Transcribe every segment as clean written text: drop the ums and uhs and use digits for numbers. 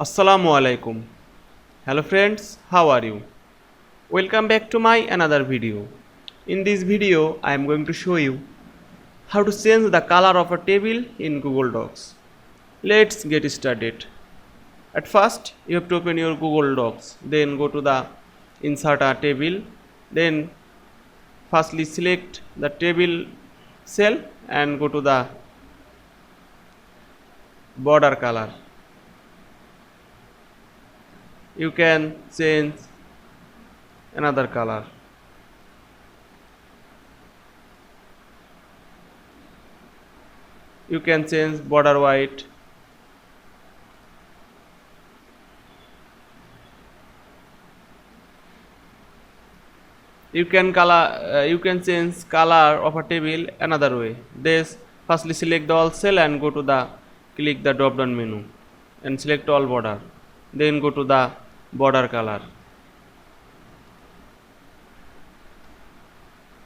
Assalamu Walaikum. Hello friends, how are you? Welcome back to my another video. In this video, I am going to show you how to change the color of a table in Google Docs. Let's get started. At first, you have to open your Google Docs. Then go to the Insert a Table. Then firstly select the table cell and go to the border color. You can change another color. You can change border white. You can change color of a table another way. This firstly select the all cell and go to the click the drop down menu and select all border. Then go to the border color.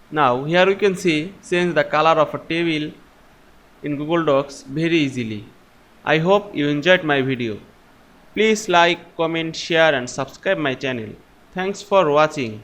Now here we can see change the color of a table in Google Docs very easily. I hope you enjoyed my video. Please like, comment, share and subscribe my channel. Thanks for watching.